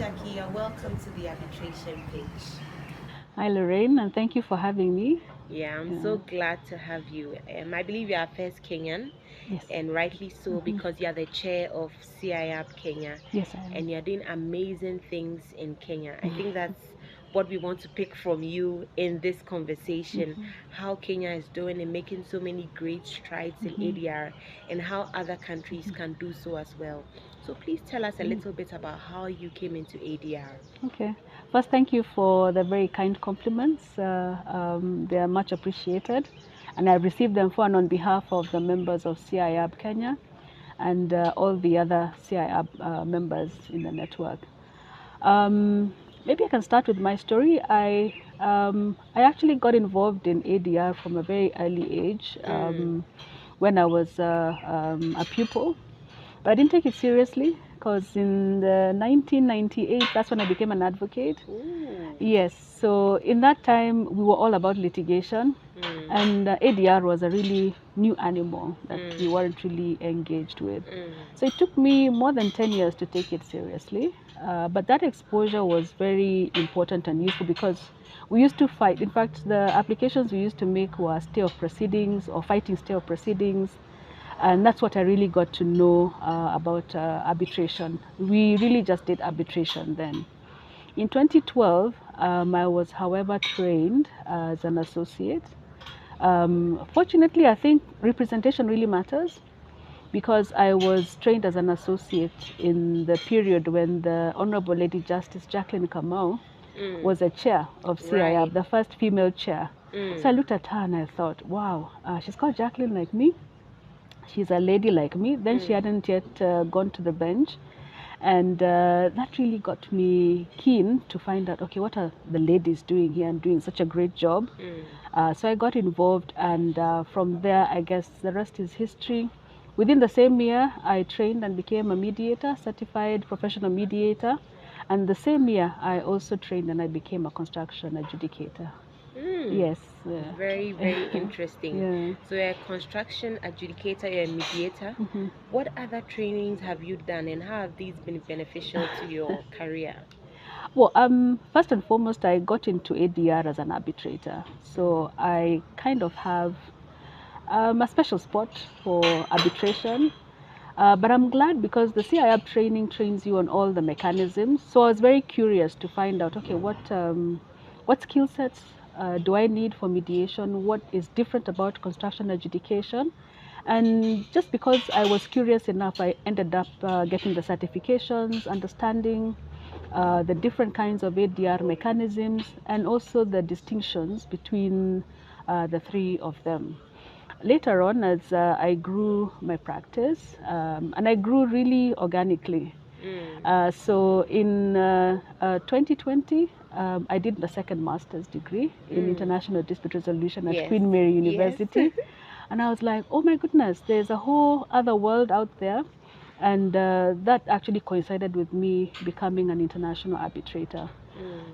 Jackie, and welcome to the Arbitration Pitch. Hi, Lauraine, and thank you for having me. Yeah, I'm so glad to have you. I believe you are first Kenyan, Yes. and rightly so because you are the chair of CIAB Kenya, Yes, I am. and you're doing amazing things in Kenya. I think that's what we want to pick from you in this conversation, how Kenya is doing and making so many great strides in ADR and how other countries can do so as well. So please tell us a little bit about how you came into ADR. Okay. First, thank you for the very kind compliments. They are much appreciated. And I received them for and on behalf of the members of CIAB Kenya and all the other CIAB members in the network. Maybe I can start with my story. I actually got involved in ADR from a very early age when I was a pupil. But I didn't take it seriously because in the 1998, that's when I became an advocate. Ooh. Yes, so in that time, we were all about litigation, and ADR was a really new animal that we weren't really engaged with. So it took me more than 10 years to take it seriously, but that exposure was very important and useful because we used to fight. In fact, the applications we used to make were stay of proceedings or fighting stay of proceedings. And that's what I really got to know about arbitration. We really just did arbitration then. In 2012, I was, however, trained as an associate. Fortunately, I think representation really matters because I was trained as an associate in the period when the Honorable Lady Justice Jacqueline Waihenya was a chair of CIAB, Right. the first female chair. So I looked at her and I thought, wow, she's called Jacqueline like me. She's a lady like me. Then she hadn't yet gone to the bench. And that really got me keen to find out, okay, what are the ladies doing here and doing such a great job? So I got involved, and from there, I guess the rest is history. Within the same year, I trained and became a mediator, certified professional mediator. And the same year, I also trained and I became a construction adjudicator. Yes. Very, very interesting. Yeah. So you're a construction adjudicator, you're a mediator. What other trainings have you done and how have these been beneficial to your career? Well, first and foremost, I got into ADR as an arbitrator. So I kind of have a special spot for arbitration. But I'm glad because the CIAB training trains you on all the mechanisms. So I was very curious to find out, okay, what skill sets do I need for mediation? What is different about construction adjudication? And just because I was curious enough, I ended up getting the certifications, understanding the different kinds of ADR mechanisms, and also the distinctions between the three of them. Later on, as I grew my practice, and I grew really organically. So in 2020, I did the second master's degree in international dispute resolution at Yes. Queen Mary Yes. University. And I was like, oh my goodness, there's a whole other world out there. And that actually coincided with me becoming an international arbitrator.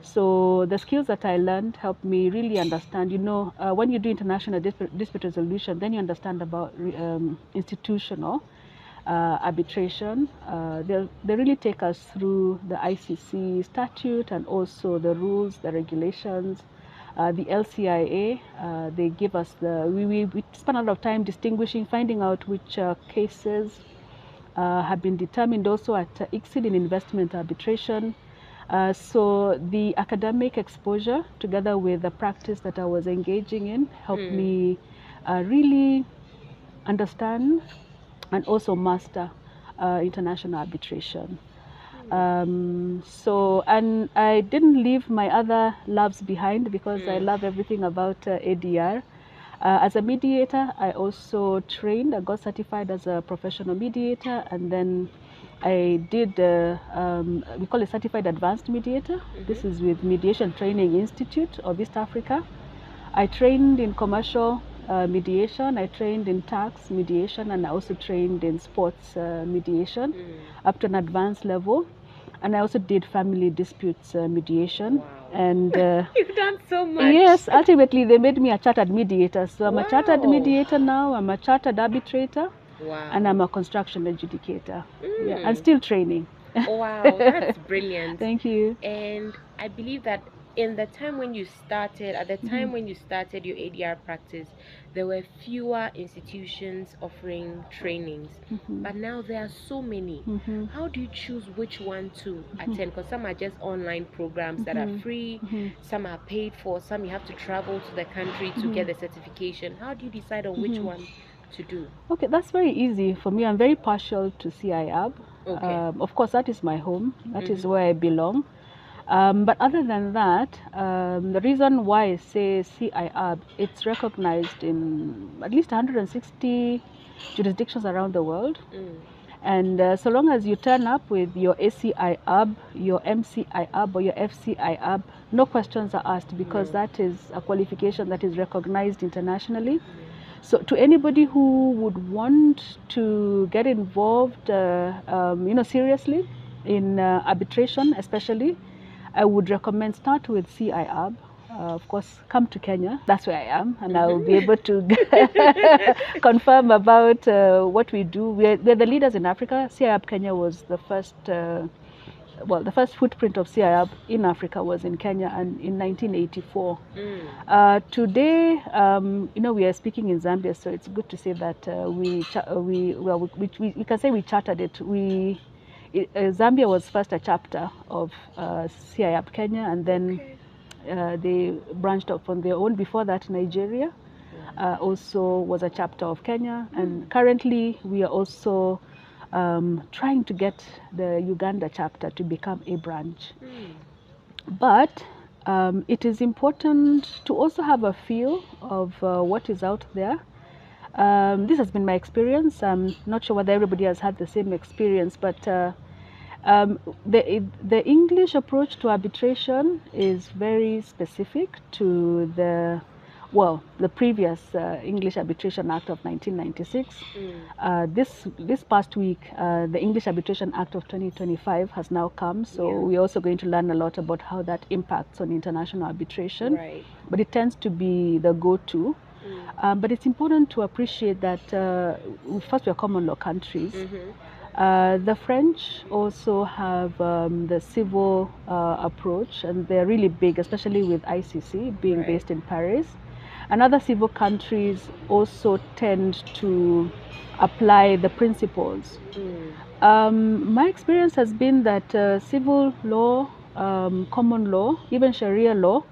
So the skills that I learned helped me really understand, when you do international dispute resolution, then you understand about institutional arbitration. They really take us through the ICC statute and also the rules, the regulations, the LCIA. They give us we spend a lot of time distinguishing, finding out which cases have been determined also at ICSID in investment arbitration. So the academic exposure together with the practice that I was engaging in helped me really understand and also master international arbitration. And I didn't leave my other loves behind because I love everything about ADR. As a mediator, I also trained. I got certified as a professional mediator, and then I did, we call it Certified Advanced Mediator. This is with Mediation Training Institute of East Africa. I trained in commercial mediation, I trained in tax mediation, and I also trained in sports mediation up to an advanced level. And I also did family disputes mediation. Wow. And You've done so much. yes, ultimately they made me a chartered mediator. So I'm a chartered Wow. mediator now, I'm a chartered arbitrator, Wow. and I'm a construction adjudicator. Yeah, and still training. Oh, wow, that's brilliant. Thank you. And I believe that in the time when you started, at the time when you started your ADR practice, there were fewer institutions offering trainings. But now there are so many. How do you choose which one to attend? Because some are just online programs that are free, some are paid for, some you have to travel to the country to get the certification. How do you decide on which one to do? Okay, that's very easy for me. I'm very partial to CIAB. Okay. Of course, that is my home. That is where I belong. But other than that, the reason why I say CIAB, it's recognized in at least 160 jurisdictions around the world. And so long as you turn up with your ACIAB, your MCIAB, or your FCIAB, no questions are asked, because that is a qualification that is recognized internationally. So to anybody who would want to get involved, seriously in arbitration, especially, I would recommend start with CIAB. Of course, come to Kenya. That's where I am, and I'll be able to confirm about what we do. We're the leaders in Africa. CIAB Kenya was the first. The first footprint of CIAB in Africa was in Kenya, and in 1984. Today, we are speaking in Zambia, so it's good to say that we can say we chartered it. Zambia was first a chapter of CIAB Kenya, and then they branched off on their own. Before that, Nigeria also was a chapter of Kenya, and currently we are also trying to get the Uganda chapter to become a branch. But it is important to also have a feel of what is out there. This has been my experience. I'm not sure whether everybody has had the same experience, but the English approach to arbitration is very specific to the previous English Arbitration Act of 1996. This past week, the English Arbitration Act of 2025 has now come, so we're also going to learn a lot about how that impacts on international arbitration. Right. But it tends to be the go-to. But it's important to appreciate that first, we are common law countries. The French also have the civil approach, and they're really big, especially with ICC being based in Paris. And other civil countries also tend to apply the principles. My experience has been that civil law, common law, even Sharia law,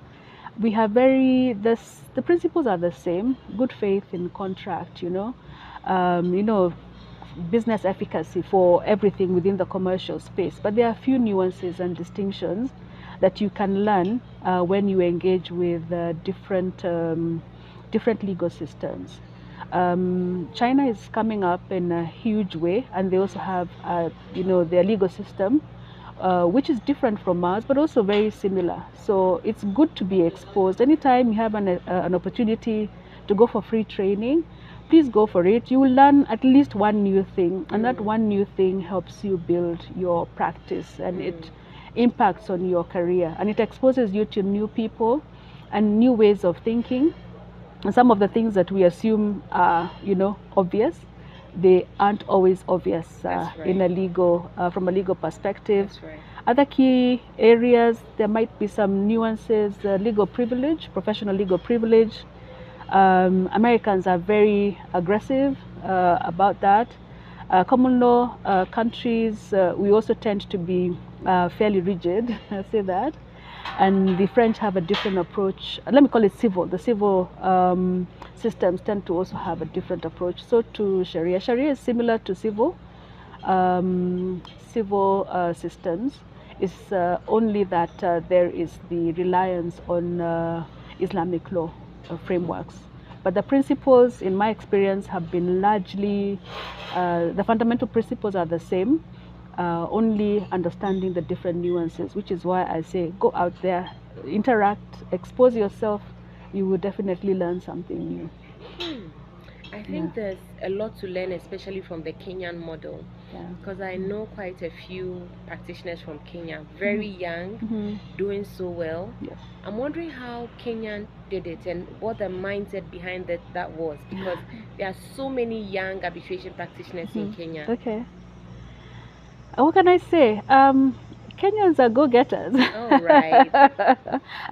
we have the principles are the same. Good faith in contract, business efficacy for everything within the commercial space. But there are a few nuances and distinctions that you can learn when you engage with different legal systems. China is coming up in a huge way, and they also have their legal system, which is different from ours, but also very similar. So it's good to be exposed. Anytime you have an opportunity to go for free training, please go for it. You will learn at least one new thing, and that one new thing helps you build your practice, and it impacts on your career, and it exposes you to new people and new ways of thinking. And some of the things that we assume are, obvious, they aren't always obvious in a legal, from a legal perspective. That's right. Other key areas, there might be some nuances, legal privilege, professional legal privilege. Americans are very aggressive about that. Common law countries, we also tend to be fairly rigid, I'll say that. And the French have a different approach. Let me call it civil. The civil systems tend to also have a different approach. So to Sharia. Sharia is similar to civil systems. It's only that there is the reliance on Islamic law frameworks. But the principles, in my experience, have been largely, the fundamental principles are the same. Only understanding the different nuances, which is why I say go out there, interact, expose yourself. You will definitely learn something new. I think there's a lot to learn, especially from the Kenyan model, because I know quite a few practitioners from Kenya, very young, doing so well. I'm wondering how Kenya did it and what the mindset behind that was, because there are so many young arbitration practitioners in Kenya. Okay. What can I say? Kenyans are go-getters. Oh, right.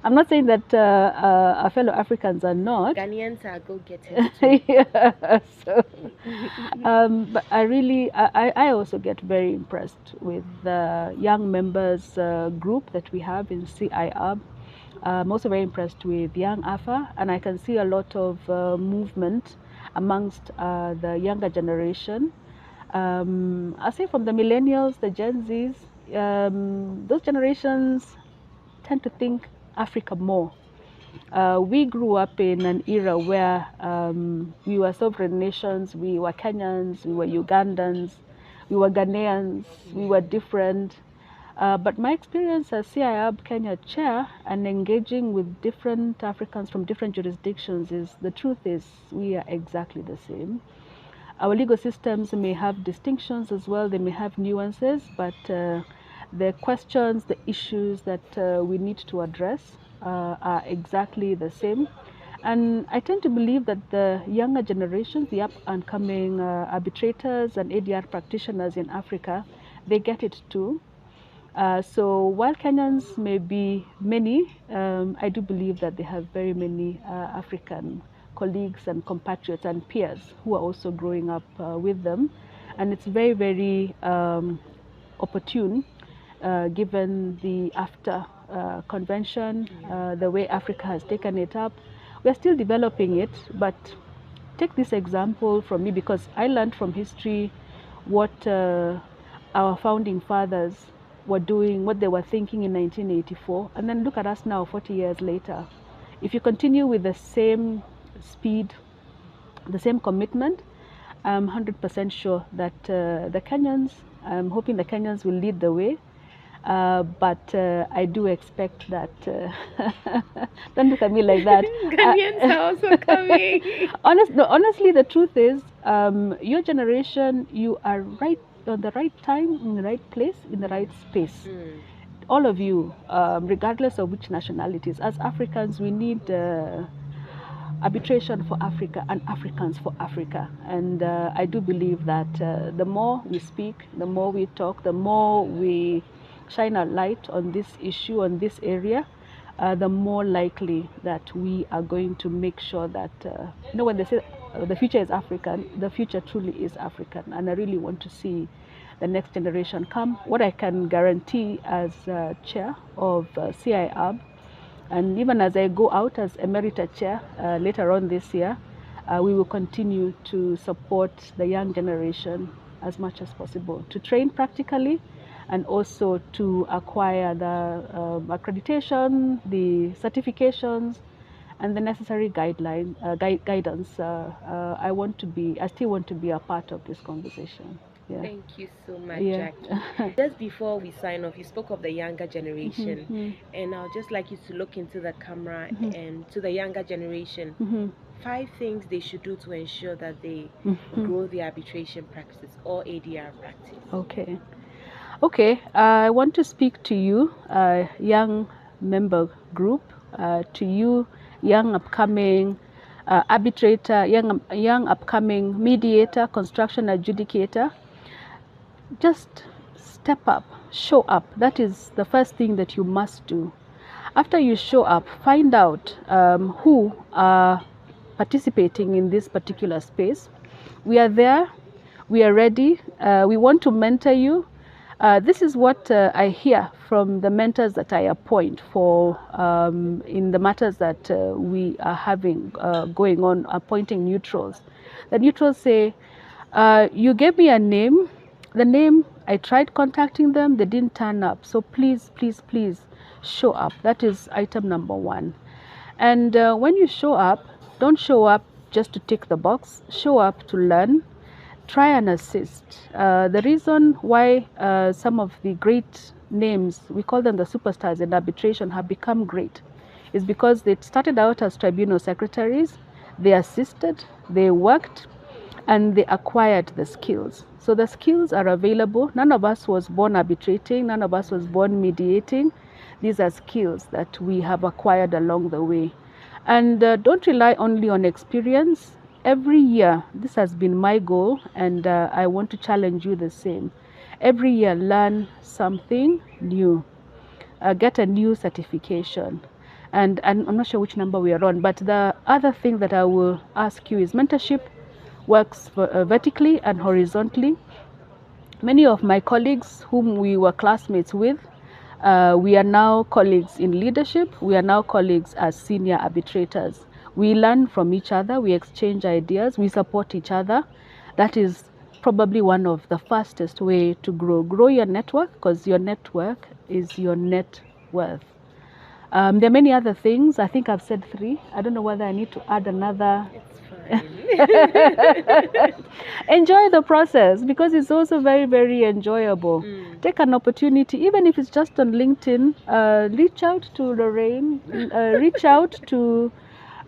I'm not saying that our fellow Africans are not. Ghanaians are go-getters too. Yeah, so, but I also get very impressed with the young members group that we have in CIAB. I'm also very impressed with Young AFA, and I can see a lot of movement amongst the younger generation. I say from the millennials, the Gen Zs, those generations tend to think Africa more. We grew up in an era where we were sovereign nations, we were Kenyans, we were Ugandans, we were Ghanaians, we were different. But my experience as CIAB Kenya chair and engaging with different Africans from different jurisdictions is the truth is we are exactly the same. Our legal systems may have distinctions as well, they may have nuances, but the questions, the issues that we need to address are exactly the same. And I tend to believe that the younger generations, the up and coming arbitrators and ADR practitioners in Africa, they get it too. So while Kenyans may be many, I do believe that they have very many African colleagues and compatriots and peers who are also growing up with them. And it's very, very opportune given the AFTA convention, the way Africa has taken it up. We're still developing it, but take this example from me because I learned from history what our founding fathers were doing, what they were thinking in 1984, and then look at us now 40 years later. If you continue with the same speed, the same commitment, I'm 100% sure that the Kenyans, I'm hoping the Kenyans will lead the way. But I do expect that. Don't look at me like that. Ghanaians are also coming. Honestly, the truth is, your generation, you are right on the right time, in the right place, in the right space. All of you, regardless of which nationalities, as Africans, we need arbitration for Africa and Africans for Africa. And I do believe that the more we speak, the more we talk, the more we shine a light on this issue, on this area, the more likely that we are going to make sure that, when they say the future is African, the future truly is African. And I really want to see the next generation come. What I can guarantee as chair of CIAB, and even as I go out as Emerita Chair later on this year, we will continue to support the young generation as much as possible to train practically and also to acquire the accreditation, the certifications, and the necessary guidelines, guidance. I still want to be a part of this conversation. Yeah. Thank you so much, Jackie. Just before we sign off, you spoke of the younger generation, and I'd just like you to look into the camera and to the younger generation. 5 things they should do to ensure that they grow the arbitration practice or ADR practice. Okay. I want to speak to you, young member group, to you, young upcoming arbitrator, young upcoming mediator, construction adjudicator. Just step up, show up. That is the first thing that you must do. After you show up, find out who are participating in this particular space. We are there, we are ready, we want to mentor you. This is what I hear from the mentors that I appoint for in the matters that we are having going on, appointing neutrals. The neutrals say, you gave me a name. The name, I tried contacting them, they didn't turn up. So please, please, please show up. That is item number 1. And when you show up, don't show up just to tick the box. Show up to learn. Try and assist. The reason why some of the great names, we call them the superstars in arbitration, have become great is because they started out as tribunal secretaries, they assisted, they worked, and they acquired the skills. So the skills are available. None of us was born arbitrating, none of us was born mediating. These are skills that we have acquired along the way. And don't rely only on experience. Every year, this has been my goal, and I want to challenge you the same. every year learn something new, get a new certification. And I'm not sure which number we are on, but the other thing that I will ask you is mentorship works vertically and horizontally. Many of my colleagues whom we were classmates with, we are now colleagues in leadership. We are now colleagues as senior arbitrators. We learn from each other, we exchange ideas, we support each other. That is probably one of the fastest way to grow. Grow your network, because your network is your net worth. There are many other things. I think I've said 3. I don't know whether I need to add another. It's fine. Enjoy the process, because it's also very, very enjoyable. Take an opportunity, even if it's just on LinkedIn, reach out to Lauraine, reach out to,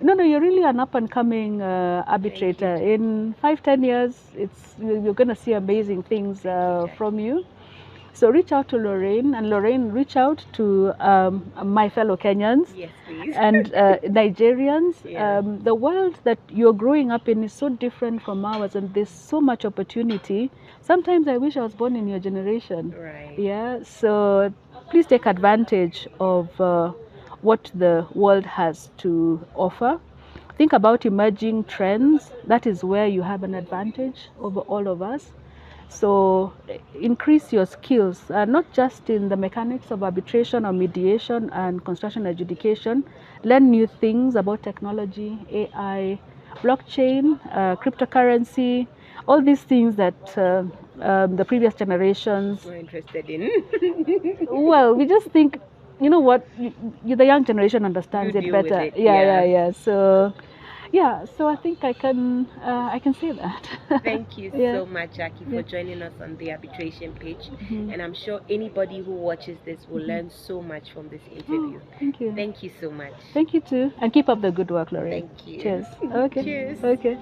you're really an up and coming arbitrator. In 5-10 years, you're going to see amazing things from you. So reach out to Lauraine, and Lauraine, reach out to my fellow Kenyans. Yes, please. And Nigerians. Yeah. The world that you're growing up in is so different from ours, and there's so much opportunity. Sometimes I wish I was born in your generation. Right. Yeah. So please take advantage of what the world has to offer. Think about emerging trends. That is where you have an advantage over all of us. So increase your skills, not just in the mechanics of arbitration or mediation and construction adjudication. Learn new things about technology, AI, blockchain, cryptocurrency, all these things that the previous generations were interested in. Well, we just think, you know what, the young generation understands You it deal with better. it, Yeah. yeah. So I think I can say that. Thank you Yeah. so much, Jackie, for joining us on the arbitration pitch. And I'm sure anybody who watches this will learn so much from this interview. Thank you. Thank you so much. Thank you too. And keep up the good work, Lauraine. Thank you. Cheers. Okay. Cheers. Okay.